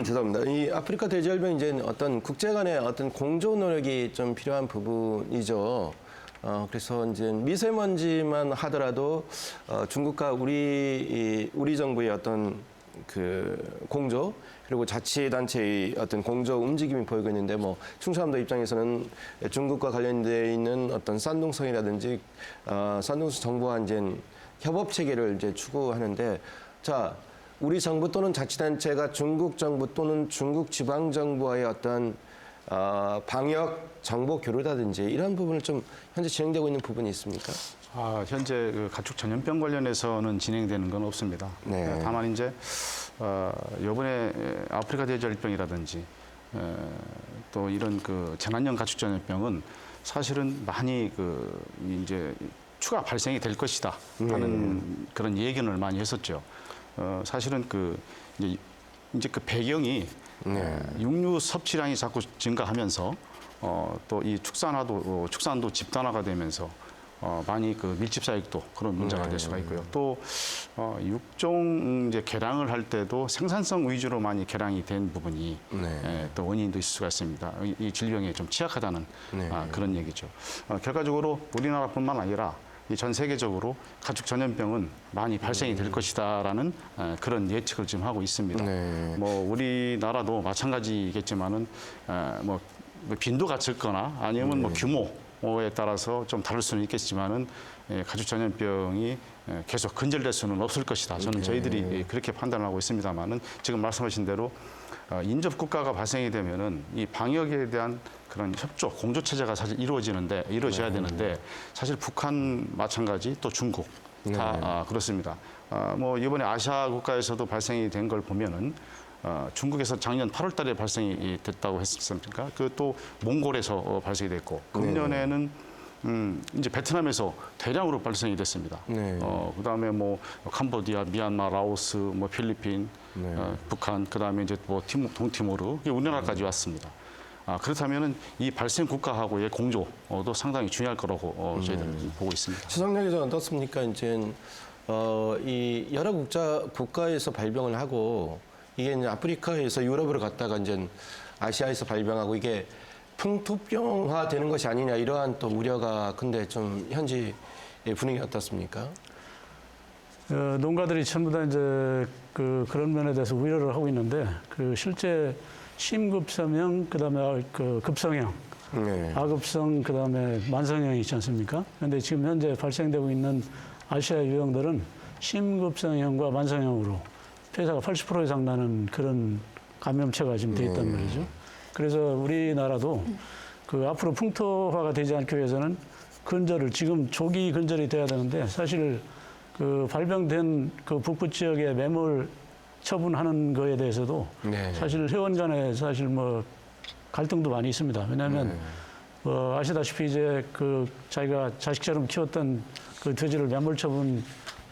죄송합니다. 이 아프리카 돼지열병 이제 어떤 국제 간의 어떤 공조 노력이 좀 필요한 부분이죠. 그래서 이제 미세먼지만 하더라도 중국과 우리 정부의 어떤 공조, 그리고 자치단체의 어떤 공조 움직임이 보이고 있는데, 뭐 충청남도 입장에서는 중국과 관련돼 있는 어떤 산둥성이라든지 산둥성 정부와 이제 협업 체계를 이제 추구하는데, 자, 우리 정부 또는 자치단체가 중국 정부 또는 중국 지방 정부와의 어떤 방역 정보 교류라든지 이런 부분을 좀 현재 진행되고 있는 부분이 있습니까? 현재 가축 전염병 관련해서는 진행되는 건 없습니다. 네. 다만 이제 이번에 아프리카 돼지열병이라든지 또 이런 재난형 가축 전염병은 사실은 많이 이제 추가 발생이 될 것이다 하는 그런 예견을 많이 했었죠. 사실은 이제 배경이 육류 섭취량이 자꾸 증가하면서 또 이 축산도 집단화가 되면서 많이 밀집 사육도 그런 문제가 될 수가 있고요. 또 육종 이제 개량을 할 때도 생산성 위주로 많이 개량이 된 부분이 또 원인도 있을 수가 있습니다. 이 질병에 좀 취약하다는 그런 얘기죠. 결과적으로 우리나라뿐만 아니라 전 세계적으로 가축 전염병은 많이 발생이 될 것이다라는 그런 예측을 지금 하고 있습니다. 뭐 우리나라도 마찬가지겠지만은 뭐 빈도가 적거나 아니면 뭐 규모에 따라서 좀 다를 수는 있겠지만은 가축 전염병이 계속 근절될 수는 없을 것이다. 저는 저희들이 그렇게 판단하고 있습니다만은 지금 말씀하신 대로 인접 국가가 발생이 되면은 이 방역에 대한 그런 협조, 공조 체제가 사실 이루어져야 되는데, 사실 북한 마찬가지 또 중국 다 그렇습니다. 뭐 이번에 아시아 국가에서도 발생이 된 걸 보면은 중국에서 작년 8월달에 발생이 됐다고 했습니까? 또 몽골에서 발생이 됐고, 금년에는 이제 베트남에서 대량으로 발생이 됐습니다. 그다음에 뭐 캄보디아, 미얀마, 라오스, 뭐 필리핀, 북한, 그다음에 이제 뭐 동티모르, 우리나라까지 왔습니다. 그렇다면은 이 발생 국가하고의 공조도 상당히 중요할 거라고 저희들은 보고 있습니다. 최성렬 어떻습니까? 이제 이 여러 국가에서 발병을 하고, 이게 이제 아프리카에서 유럽으로 갔다가 이제 아시아에서 발병하고, 이게 풍토병화 되는 것이 아니냐, 이러한 또 우려가 근데 좀 현지 분위기 어떻습니까? 농가들이 전부 다 이제 그런 면에 대해서 우려를 하고 있는데, 실제 심급성형, 그다음에 급성형, 아급성, 그다음에 만성형이 있지 않습니까? 그런데 지금 현재 발생되고 있는 아시아 유형들은 심급성형과 만성형으로 폐사가 80% 이상 나는 그런 감염체가 지금 돼 있단 말이죠. 그래서 우리나라도 그 앞으로 풍토화가 되지 않기 위해서는 근절을 지금 조기 근절이 돼야 되는데 사실 그 발병된 그 북부 지역의 매몰 처분하는 거에 대해서도 네. 사실 회원 간에 사실 뭐 갈등도 많이 있습니다. 왜냐하면 아시다시피 이제 그 자기가 자식처럼 키웠던 그 돼지를 매몰 처분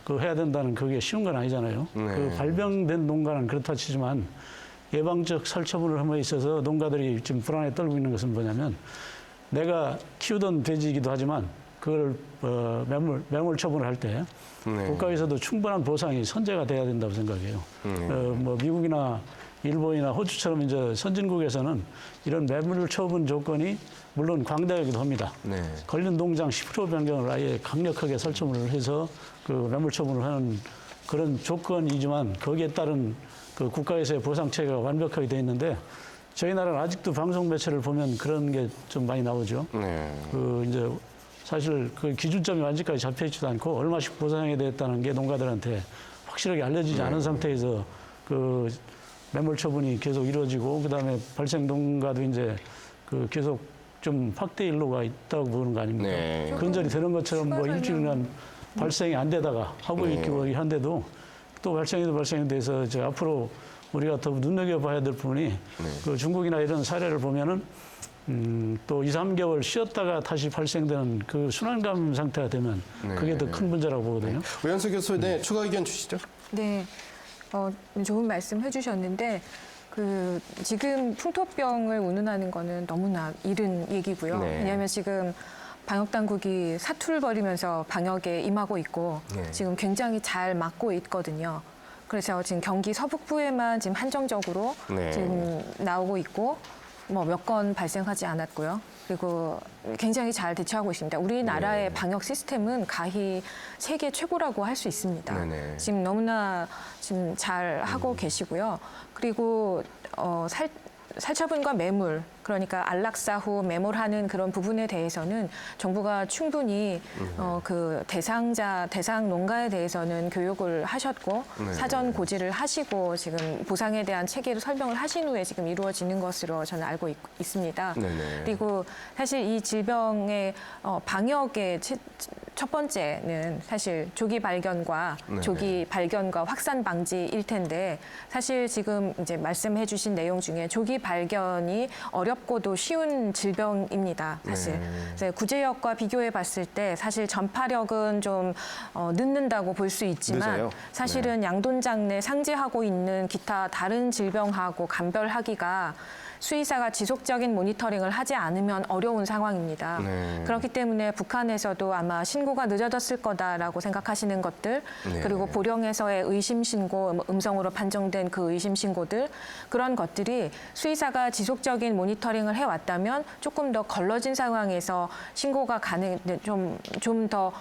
그 해야 된다는 그게 쉬운 건 아니잖아요. 그 발병된 농가는 그렇다 치지만 예방적 살처분을 함에 있어서 농가들이 지금 불안에 떨고 있는 것은 뭐냐면 내가 키우던 돼지이기도 하지만 그걸 매몰 처분을 할 때 국가에서도 충분한 보상이 선제가 돼야 된다고 생각해요. 뭐 미국이나 일본이나 호주처럼 이제 선진국에서는 이런 매물 처분 조건이 물론 광대하기도 합니다. 네. 걸린 농장 10% 변경을 아예 강력하게 설정을 해서 그 매물 처분을 하는 그런 조건이지만 거기에 따른 그 국가에서의 보상 체계가 완벽하게 돼 있는데 저희 나라는 아직도 방송 매체를 보면 그런 게 좀 많이 나오죠. 네. 그 이제 사실 그 기준점이 완전까지 잡혀 있지도 않고 얼마씩 보상이 됐다는 게 농가들한테 확실하게 알려지지 않은 상태에서 그 매몰 처분이 계속 이루어지고 그다음에 발생 농가도 이제 그 계속 좀 확대 일로가 있다고 보는 거 아닙니까? 네. 근절이 되는 것처럼 뭐 일주일간 발생이 안 되다가 하고 있기로 한데도 또 발생이 돼서 이제 앞으로 우리가 더 눈여겨봐야 될 부분이 그 중국이나 이런 사례를 보면은 또 2, 3개월 쉬었다가 다시 발생되는 그 순환감 상태가 되면 그게 더 큰 문제라고 보거든요. 오연수 교수, 네, 추가 의견 주시죠. 네, 좋은 말씀 해주셨는데 그 지금 풍토병을 운운하는 거는 너무나 이른 얘기고요. 네. 왜냐하면 지금 방역 당국이 사투를 벌이면서 방역에 임하고 있고 네. 지금 굉장히 잘 막고 있거든요. 그래서 지금 경기 서북부에만 지금 한정적으로 네. 지금 나오고 있고 뭐 몇 건 발생하지 않았고요. 그리고 굉장히 잘 대처하고 있습니다. 우리나라의 방역 시스템은 가히 세계 최고라고 할 수 있습니다. 네네. 지금 너무나 지금 잘 하고 계시고요. 그리고 살처분과 매물, 그러니까 안락사 후 매몰하는 그런 부분에 대해서는 정부가 충분히 그 대상 농가에 대해서는 교육을 하셨고 네. 사전 고지를 하시고 지금 보상에 대한 체계를 설명을 하신 후에 지금 이루어지는 것으로 저는 알고 있습니다. 네네. 그리고 사실 이 질병의 방역의 첫 번째는 사실 조기 발견과 확산 방지일 텐데 사실 지금 이제 말씀해 주신 내용 중에 조기 발견이 어렵고도 쉬운 질병입니다. 사실 그래서 구제역과 비교해 봤을 때 사실 전파력은 좀 늦는다고 볼 수 있지만 늦어요? 사실은 양돈장 내 상재하고 있는 기타 다른 질병하고 감별하기가 수의사가 지속적인 모니터링을 하지 않으면 어려운 상황입니다. 네. 그렇기 때문에 북한에서도 아마 신고가 늦어졌을 거다라고 생각하시는 것들, 네. 그리고 보령에서의 의심 신고, 음성으로 판정된 그 의심 신고들, 그런 것들이 수의사가 지속적인 모니터링을 해왔다면 조금 더 걸러진 상황에서 신고가 좀 더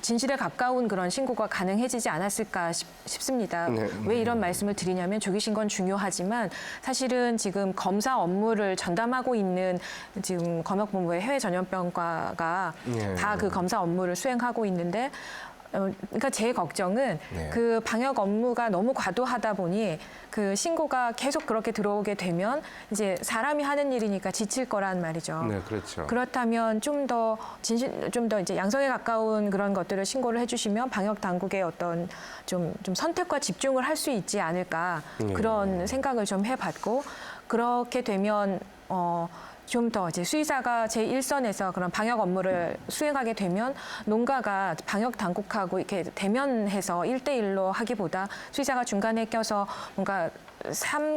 진실에 가까운 그런 신고가 가능해지지 않았을까 싶습니다. 네. 왜 이런 말씀을 드리냐면 조기 신고는 중요하지만 사실은 지금 검사 업무를 전담하고 있는 지금 검역본부의 해외 전염병과가 네. 다 그 검사 업무를 수행하고 있는데 그러니까 제 걱정은 그 방역 업무가 너무 과도하다 보니 그 신고가 계속 그렇게 들어오게 되면 이제 사람이 하는 일이니까 지칠 거란 말이죠. 네, 그렇죠. 그렇다면 좀 더 이제 양성에 가까운 그런 것들을 신고를 해주시면 방역 당국의 어떤 좀 선택과 집중을 할 수 있지 않을까 그런 생각을 좀 해봤고 그렇게 되면 좀 더 이제 수의사가 제1선에서 그런 방역 업무를 수행하게 되면 농가가 방역 당국하고 이렇게 대면해서 1대1로 하기보다 수의사가 중간에 껴서 뭔가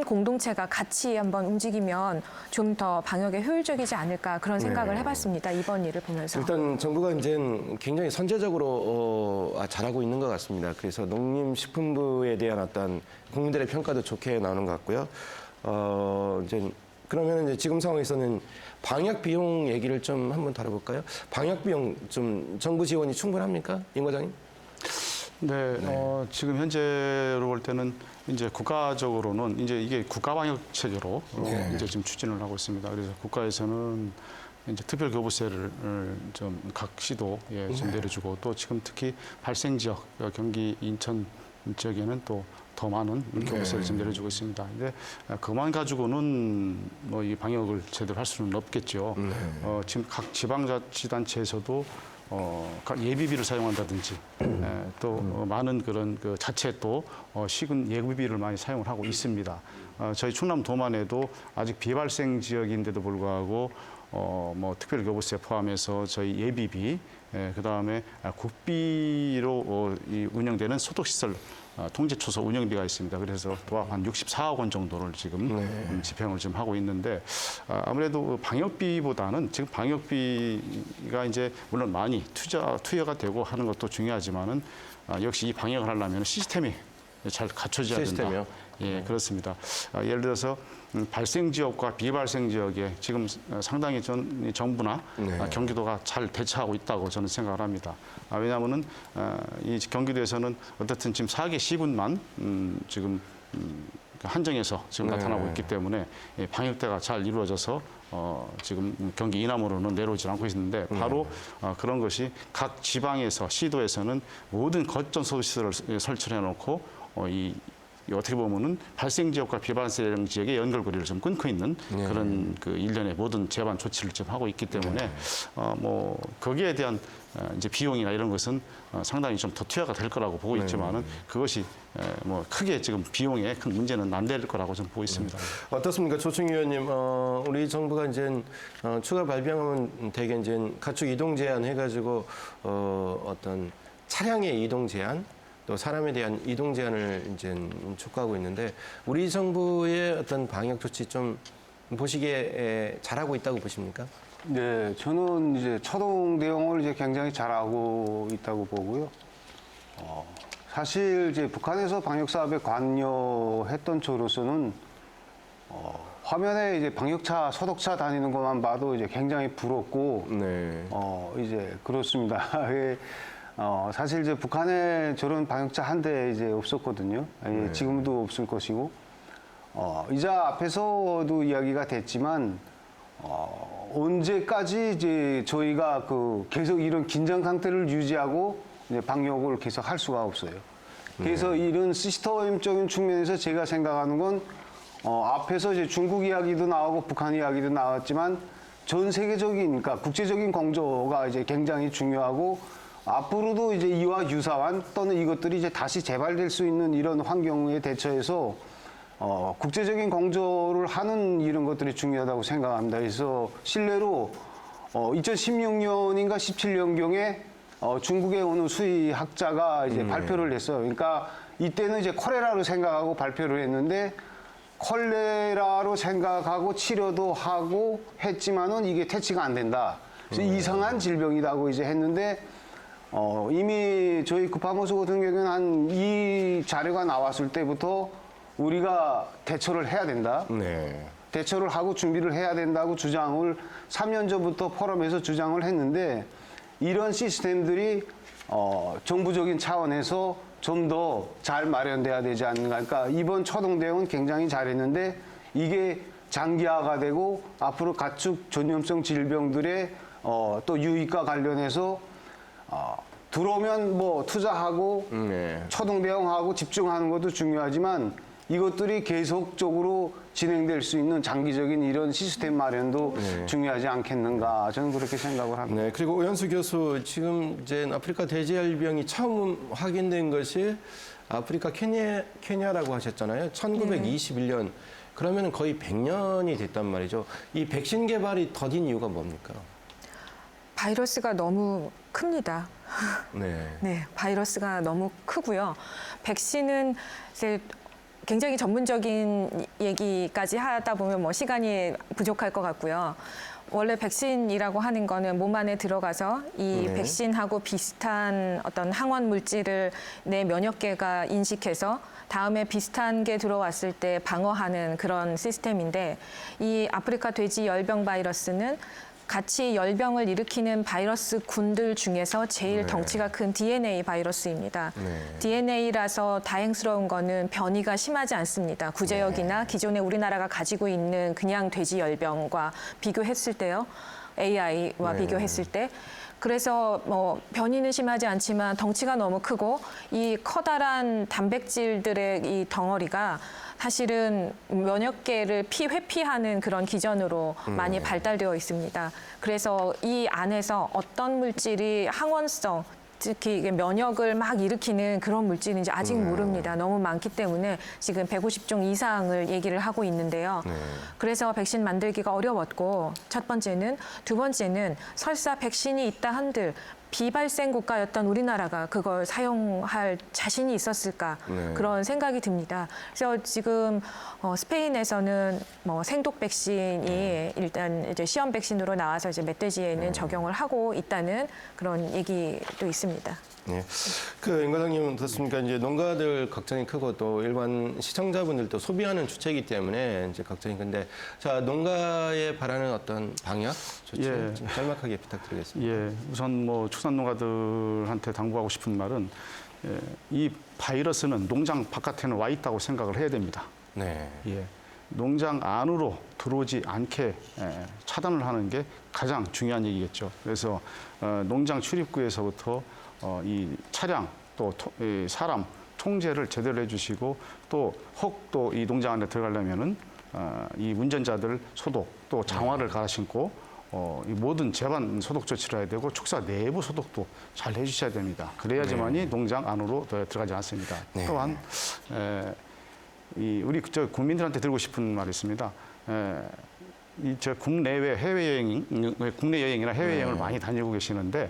공동체가 같이 한번 움직이면 좀 더 방역에 효율적이지 않을까 그런 생각을 해봤습니다. 이번 일을 보면서. 일단 정부가 이제 굉장히 선제적으로 잘하고 있는 것 같습니다. 그래서 농림식품부에 대한 어떤 국민들의 평가도 좋게 나오는 것 같고요. 이제 그러면 이제 지금 상황에서는 방역 비용 얘기를 좀 한번 다뤄볼까요? 방역 비용 좀 정부 지원이 충분합니까, 임 과장님? 네, 지금 현재로 볼 때는 이제 국가적으로는 이제 이게 국가 방역 체제로 이제 지금 추진을 하고 있습니다. 그래서 국가에서는 이제 특별 교부세를 좀 각 시도에 좀 내려주고 또 지금 특히 발생 지역 경기, 인천 지역에는 또 더 많은 교부세를 좀 내려주고 있습니다. 근데 그만 가지고는 뭐 이 방역을 제대로 할 수는 없겠죠. 지금 각 지방자치단체에서도 각 예비비를 사용한다든지 또 많은 그런 그 자체 또 식은 예비비를 많이 사용을 하고 있습니다. 저희 충남 도만에도 아직 비발생 지역인데도 불구하고 뭐 특별교부세 포함해서 저희 예비비, 그다음에 국비로 이 운영되는 소독시설 통제초소 운영비가 있습니다. 그래서 또한 한 64억 원 정도를 지금 집행을 좀 하고 있는데 아무래도 방역비보다는 지금 방역비가 이제 물론 많이 투여가 되고 하는 것도 중요하지만은 역시 이 방역을 하려면 시스템이 잘 갖춰져야 된다. 시스템이요? 예, 그렇습니다. 예를 들어서 발생 지역과 비발생 지역에 지금 상당히 정부나 경기도가 잘 대처하고 있다고 저는 생각을 합니다. 왜냐하면은 이 경기도에서는 어떻든 지금 4개 시군만 지금 한정해서 지금 나타나고 있기 때문에 방역대가 잘 이루어져서 지금 경기 이남으로는 내려오지 않고 있는데 바로 그런 것이 각 지방에서 시도에서는 모든 거점 소시설을 설치해 놓고 이 어떻게 보면은 발생 지역과 비발생 지역의 연결고리를 좀 끊고 있는 그런 그 일련의 모든 제반 조치를 좀 하고 있기 때문에 뭐 거기에 대한 이제 비용이나 이런 것은 상당히 좀 더 투여가 될 거라고 보고 있지만은 그것이 뭐 크게 지금 비용에 큰 문제는 안 될 거라고 좀 보고 있습니다. 어떻습니까, 조충 의원님? 우리 정부가 이제 추가 발병하면 대개 이제 가축 이동 제한 해가지고 어떤 차량의 이동 제한, 또 사람에 대한 이동 제한을 이제 촉구하고 있는데 우리 정부의 어떤 방역 조치 좀 보시기에 잘하고 있다고 보십니까? 네, 저는 이제 초동 대응을 이제 굉장히 잘하고 있다고 보고요. 사실 이제 북한에서 방역 사업에 관여했던 저로서는 화면에 이제 방역차, 소독차 다니는 것만 봐도 이제 굉장히 부럽고, 네. 이제 그렇습니다. 사실 이제 북한에 저런 방역차 한 대 이제 없었거든요. 지금도 없을 것이고, 이자 앞에서도 이야기가 됐지만, 언제까지 이제 저희가 계속 이런 긴장 상태를 유지하고 이제 방역을 계속 할 수가 없어요. 그래서 이런 시스템적인 측면에서 제가 생각하는 건 앞에서 이제 중국 이야기도 나오고 북한 이야기도 나왔지만 전 세계적인, 그러니까 국제적인 공조가 이제 굉장히 중요하고 앞으로도 이제 이와 유사한 또는 이것들이 이제 다시 재발될 수 있는 이런 환경에 대처해서 국제적인 공조를 하는 이런 것들이 중요하다고 생각합니다. 그래서 실례로 2016년인가 17년경에 중국의 어느 수의학자가 이제 발표를 했어요. 그러니까 이때는 이제 콜레라로 생각하고 발표를 했는데 콜레라로 생각하고 치료도 하고 했지만은 이게 퇴치가 안 된다. 그래서 이상한 질병이라고 이제 했는데 이미 저희 급파모수 같은 경우는 이 자료가 나왔을 때부터 우리가 대처를 해야 된다. 네. 대처를 하고 준비를 해야 된다고 주장을 3년 전부터 포럼에서 주장을 했는데 이런 시스템들이 정부적인 차원에서 좀 더 잘 마련돼야 되지 않는가. 그러니까 이번 초동 대응은 굉장히 잘했는데 이게 장기화가 되고 앞으로 가축 전염성 질병들의 또 유입과 관련해서 들어오면 뭐 투자하고 초동 대응하고 집중하는 것도 중요하지만 이것들이 계속적으로 진행될 수 있는 장기적인 이런 시스템 마련도 중요하지 않겠는가 저는 그렇게 생각을 합니다. 네, 그리고 오현수 교수, 지금 이제 아프리카 돼지열병이 처음 확인된 것이 아프리카 케냐라고 하셨잖아요. 1921년. 그러면 거의 100년이 됐단 말이죠. 이 백신 개발이 더딘 이유가 뭡니까? 바이러스가 너무 큽니다. 네. 네, 바이러스가 너무 크고요. 백신은 이제 굉장히 전문적인 얘기까지 하다 보면 뭐 시간이 부족할 것 같고요. 원래 백신이라고 하는 거는 몸 안에 들어가서 이 백신하고 비슷한 어떤 항원 물질을 내 면역계가 인식해서 다음에 비슷한 게 들어왔을 때 방어하는 그런 시스템인데 이 아프리카 돼지 열병 바이러스는 같이 열병을 일으키는 바이러스 군들 중에서 제일 덩치가 큰 DNA 바이러스입니다. DNA라서 다행스러운 거는 변이가 심하지 않습니다. 구제역이나 기존에 우리나라가 가지고 있는 그냥 돼지 열병과 비교했을 때요. AI와 네. 비교했을 때. 그래서 뭐 변이는 심하지 않지만 덩치가 너무 크고 이 커다란 단백질들의 이 덩어리가 사실은 몇몇 개를 회피하는 그런 기전으로 많이 발달되어 있습니다. 그래서 이 안에서 어떤 물질이 항원성, 특히 이게 면역을 막 일으키는 그런 물질인지 아직 모릅니다. 너무 많기 때문에 지금 150종 이상을 얘기를 하고 있는데요. 그래서 백신 만들기가 어려웠고 첫 번째는, 두 번째는 설사 백신이 있다 한들 비발생 국가였던 우리나라가 그걸 사용할 자신이 있었을까 그런 생각이 듭니다. 그래서 지금 스페인에서는 뭐 생독 백신이 일단 이제 시험 백신으로 나와서 이제 멧돼지에는 적용을 하고 있다는 그런 얘기도 있습니다. 네. 그 임과장님 듣습니까? 이제 농가들 걱정이 크고 또 일반 시청자분들도 소비하는 주체이기 때문에 이제 걱정이 큰데, 자, 농가에 바라는 어떤 방역 조치 예. 좀 짤막하게 부탁드리겠습니다. 예, 우선 뭐 축산농가들한테 당부하고 싶은 말은 이 바이러스는 농장 바깥에는 와 있다고 생각을 해야 됩니다. 네. 예, 농장 안으로 들어오지 않게 차단을 하는 게 가장 중요한 얘기겠죠. 그래서 농장 출입구에서부터 이 차량 또 이 사람 통제를 제대로 해주시고 또 혹 또 이 농장 안에 들어가려면은 이 운전자들 소독 또 장화를 갈아 신고 이 모든 제반 소독 조치를 해야 되고 축사 내부 소독도 잘 해주셔야 됩니다. 그래야지만이 농장 안으로 들어가지 않습니다. 네. 또한 우리 저 국민들한테 드리고 싶은 말이 있습니다. 이 저 국내외 국내 여행이나 해외 여행을 많이 다니고 계시는데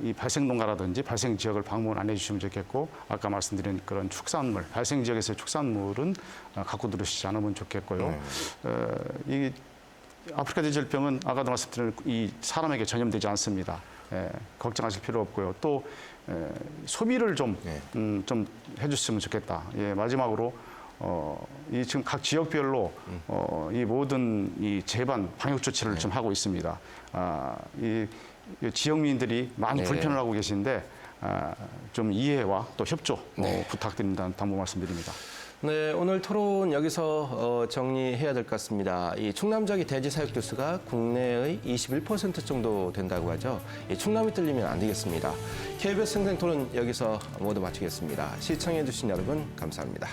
이 발생 농가라든지 발생 지역을 방문 안 해주시면 좋겠고, 아까 말씀드린 그런 축산물, 발생 지역에서의 축산물은 갖고 들으시지 않으면 좋겠고요. 이 아프리카 돼지열병은 아까도 말씀드린 이 사람에게 전염되지 않습니다. 걱정하실 필요 없고요. 또 소비를 좀 해주셨으면 좋겠다. 예, 마지막으로 이 지금 각 지역별로 이 모든 이 재반 방역 조치를 좀 하고 있습니다. 이 지역민들이 많이 불편을 하고 계신데 좀 이해와 또 협조 부탁드린다는 당부 말씀드립니다. 네, 오늘 토론 여기서 정리해야 될 것 같습니다. 이 충남지역의 돼지 사육 교수가 국내의 21% 정도 된다고 하죠. 이 충남이 뚫리면 안 되겠습니다. KBS 생생토론 여기서 모두 마치겠습니다. 시청해주신 여러분 감사합니다.